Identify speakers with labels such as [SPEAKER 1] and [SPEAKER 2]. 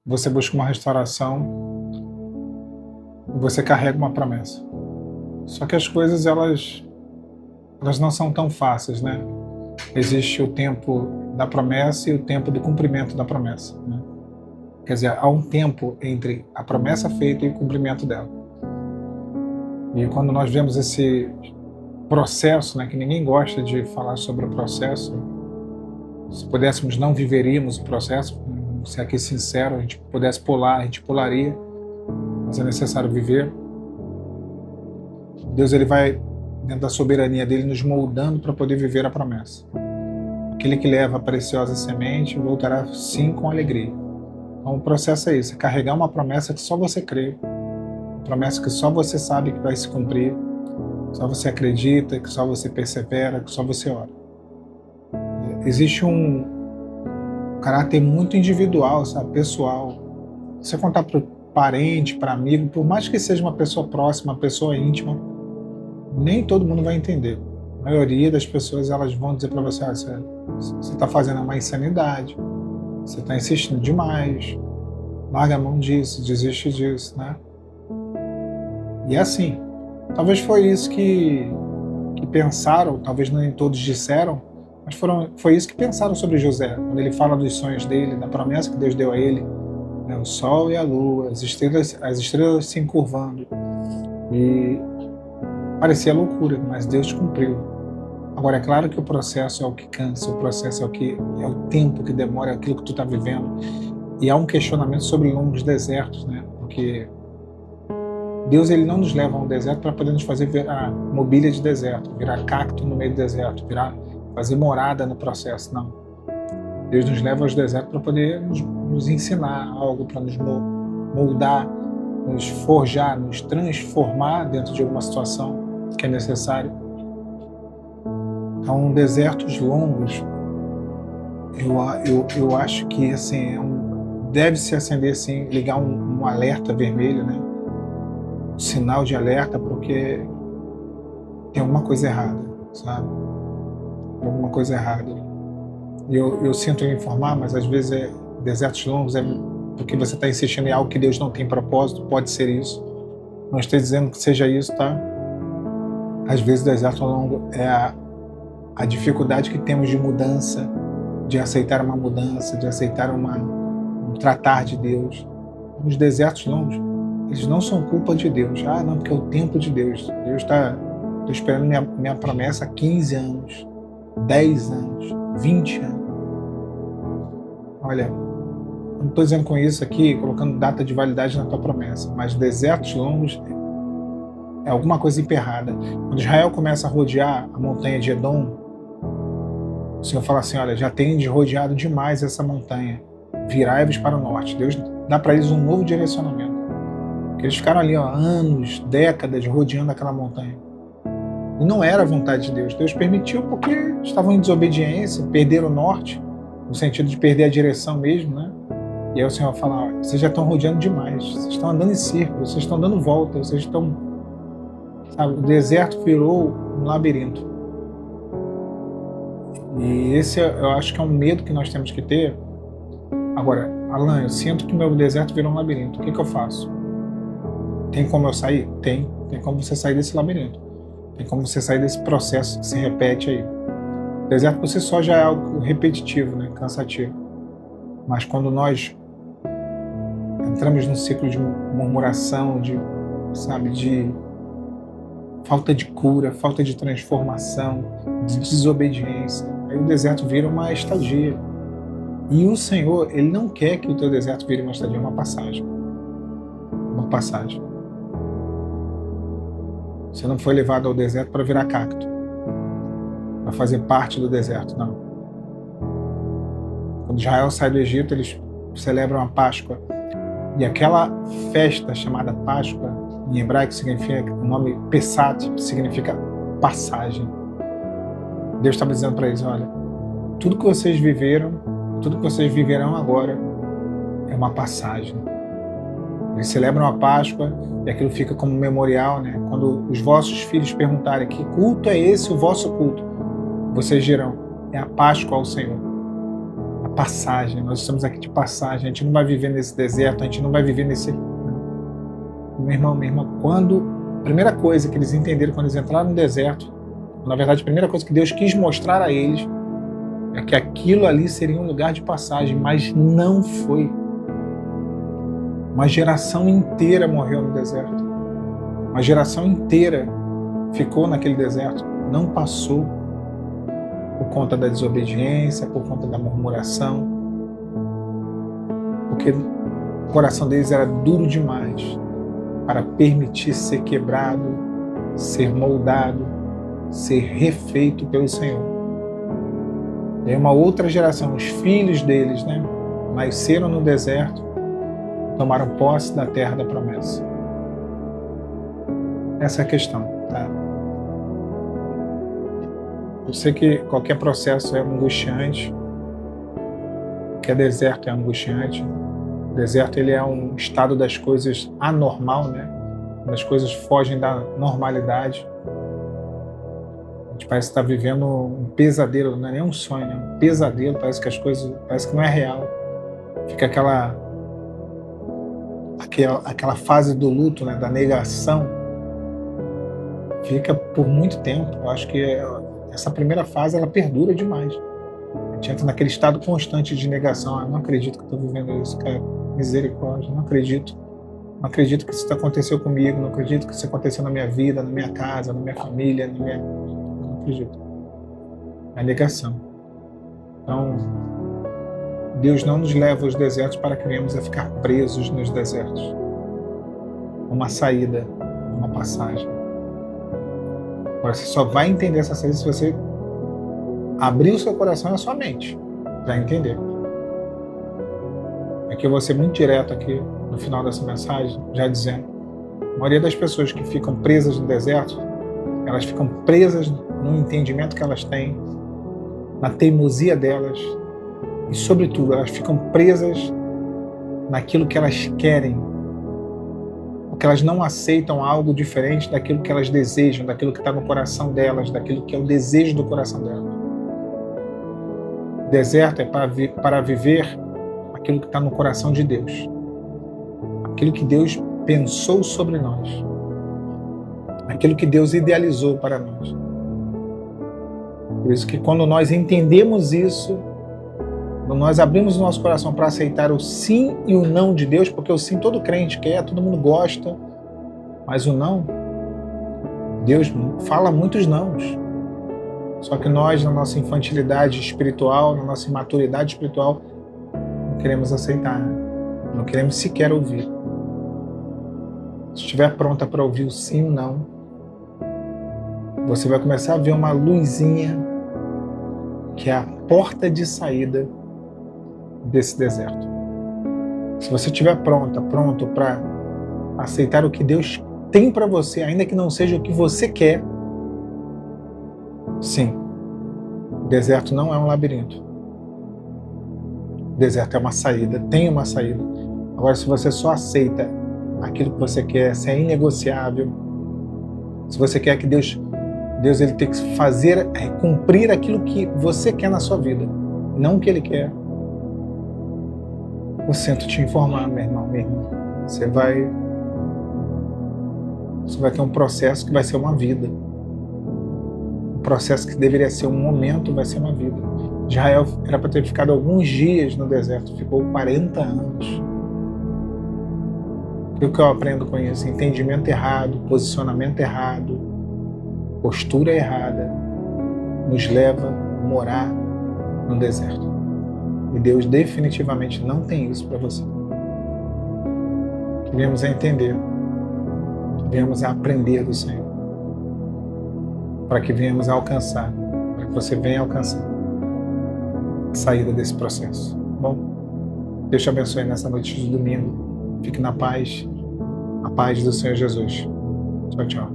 [SPEAKER 1] você busca uma restauração e você carrega uma promessa. Só que as coisas, elas não são tão fáceis, né? Existe o tempo da promessa e o tempo do cumprimento da promessa, né? Quer dizer, há um tempo entre a promessa feita e o cumprimento dela. E quando nós vemos esse processo, né, que ninguém gosta de falar sobre o processo, se pudéssemos não viveríamos o processo, se aqui sincero, a gente pudesse pular, a gente pularia, mas é necessário viver. Deus, ele vai, dentro da soberania dele, nos moldando para poder viver a promessa. Aquele que leva a preciosa semente voltará sim com alegria. Então o processo é isso, é carregar uma promessa que só você crê, uma promessa que só você sabe que vai se cumprir, só você acredita, que só você persevera, que só você ora. Existe um caráter muito individual, sabe, pessoal. Você contar para o parente, para amigo, por mais que seja uma pessoa próxima, uma pessoa íntima, nem todo mundo vai entender. A maioria das pessoas, elas vão dizer para você: você está fazendo uma insanidade, você está insistindo demais, larga a mão disso, desiste disso, né? E é assim. Talvez foi isso que pensaram, talvez nem todos disseram, mas foi isso que pensaram sobre José, quando ele fala dos sonhos dele, da promessa que Deus deu a ele, né, o sol e a lua, as estrelas se encurvando. E parecia loucura, mas Deus cumpriu. Agora, é claro que o processo é o que cansa, o processo é o tempo que demora, é aquilo que tu está vivendo. E há um questionamento sobre longos desertos, né? Porque Deus, ele não nos leva a um deserto para poder nos fazer virar mobília de deserto, virar cacto no meio do deserto, fazer morada no processo, não. Deus nos leva aos desertos para poder nos ensinar algo, para nos moldar, nos forjar, nos transformar dentro de alguma situação que é necessária. Então, desertos longos, eu acho que assim, deve se acender assim, ligar um alerta vermelho, né? Um sinal de alerta, porque tem alguma coisa errada, sabe? Tem alguma coisa errada. E eu sinto me informar, mas às vezes desertos longos é porque você está insistindo em algo que Deus não tem propósito, pode ser isso. Não estou dizendo que seja isso, tá? Às vezes o deserto longo é a dificuldade que temos de mudança, de aceitar uma mudança, de aceitar um tratar de Deus. Os desertos longos, eles não são culpa de Deus. Não, porque é o tempo de Deus. Deus está esperando minha promessa há 15 anos, 10 anos, 20 anos. Olha, eu não estou dizendo com isso aqui, colocando data de validade na tua promessa, mas desertos longos é alguma coisa emperrada. Quando Israel começa a rodear a montanha de Edom, o Senhor fala assim: olha, já tem rodeado demais essa montanha, virai-vos para o norte. Deus dá para eles um novo direcionamento. Porque eles ficaram ali anos, décadas rodeando aquela montanha. E não era a vontade de Deus. Deus permitiu porque estavam em desobediência, perderam o norte, no sentido de perder a direção mesmo, né? E aí o Senhor fala: olha, vocês já estão rodeando demais, vocês estão andando em círculo, vocês estão dando volta, vocês estão... Sabe, o deserto virou um labirinto. E esse eu acho que é um medo que nós temos que ter. Agora, Alan, eu sinto que meu deserto virou um labirinto. O que eu faço? Tem como eu sair? Tem. Tem como você sair desse labirinto. Tem como você sair desse processo que se repete aí. O deserto por si só já é algo repetitivo, né? Cansativo. Mas quando nós entramos num ciclo de murmuração, de falta de cura, falta de transformação, de desobediência, aí o deserto vira uma estadia. E o Senhor, ele não quer que o teu deserto vire uma estadia, uma passagem. Uma passagem. Você não foi levado ao deserto para virar cacto, para fazer parte do deserto, não. Quando Israel sai do Egito, eles celebram a Páscoa. E aquela festa chamada Páscoa, em hebraico significa, o nome Pesach, significa passagem. Deus estava dizendo para eles: olha, tudo que vocês viveram, tudo que vocês viverão agora é uma passagem. Eles celebram a Páscoa e aquilo fica como memorial, né? Quando os vossos filhos perguntarem: que culto é esse, o vosso culto? Vocês dirão: é a Páscoa ao Senhor. A passagem, nós estamos aqui de passagem, a gente não vai viver nesse deserto, a gente não vai viver nesse... Meu irmão, minha irmã, a primeira coisa que eles entenderam quando eles entraram no deserto, na verdade a primeira coisa que Deus quis mostrar a eles é que aquilo ali seria um lugar de passagem, mas não foi. Uma geração inteira morreu no deserto. Uma geração inteira ficou naquele deserto, não passou por conta da desobediência, por conta da murmuração, porque o coração deles era duro demais para permitir ser quebrado, ser moldado, ser refeito pelo Senhor. E uma outra geração, os filhos deles, nasceram no deserto, tomaram posse da terra da promessa. Essa é a questão, tá? Eu sei que qualquer processo é angustiante, qualquer deserto é angustiante. O deserto, ele é um estado das coisas anormal, As coisas fogem da normalidade. A gente parece estar vivendo um pesadelo, não é nem um sonho, um pesadelo, parece que as coisas, parece que não é real. Fica aquela fase do luto, da negação, fica por muito tempo. Eu acho que essa primeira fase, ela perdura demais. A gente entra naquele estado constante de negação. Eu não acredito que estou vivendo isso, cara. Misericórdia, não acredito. Não acredito que isso aconteceu comigo, não acredito que isso aconteceu na minha vida, na minha casa, na minha família, não acredito. É negação. Então, Deus não nos leva aos desertos para que venhamos a ficar presos nos desertos. Uma saída, uma passagem. Agora, você só vai entender essa saída se você abrir o seu coração e a sua mente para entender. Aqui eu vou ser muito direto aqui no final dessa mensagem, já dizendo, a maioria das pessoas que ficam presas no deserto, elas ficam presas no entendimento que elas têm, na teimosia delas, e sobretudo elas ficam presas naquilo que elas querem, porque elas não aceitam algo diferente daquilo que elas desejam, daquilo que está no coração delas, daquilo que é o desejo do coração delas. O deserto é para viver aquilo que está no coração de Deus, aquilo que Deus pensou sobre nós, aquilo que Deus idealizou para nós. Por isso que quando nós entendemos isso, quando nós abrimos o nosso coração para aceitar o sim e o não de Deus, porque o sim todo crente quer, todo mundo gosta, mas o não, Deus fala muitos nãos. Só que nós, na nossa infantilidade espiritual, na nossa imaturidade espiritual, não queremos aceitar, não queremos sequer ouvir. Se estiver pronta para ouvir o sim ou não, você vai começar a ver uma luzinha que é a porta de saída desse deserto. Se você estiver pronto para aceitar o que Deus tem para você, ainda que não seja o que você quer, sim, o deserto não é um labirinto. O deserto é uma saída, tem uma saída. Agora, se você só aceita aquilo que você quer, se é inegociável, se você quer que Deus ele tem que fazer, cumprir aquilo que você quer na sua vida, não o que Ele quer, eu sinto te informar, meu irmão, minha irmã, você vai ter um processo que vai ser uma vida. Um processo que deveria ser um momento vai ser uma vida. Israel era para ter ficado alguns dias no deserto, ficou 40 anos. E o que eu aprendo com isso? Entendimento errado, posicionamento errado, postura errada, nos leva a morar no deserto. E Deus definitivamente não tem isso para você. Que venhamos a entender, que venhamos a aprender do Senhor, para que venhamos a alcançar, para que você venha alcançar a saída desse processo. Bom, Deus te abençoe nessa noite de domingo. Fique na paz, a paz do Senhor Jesus. Tchau, tchau.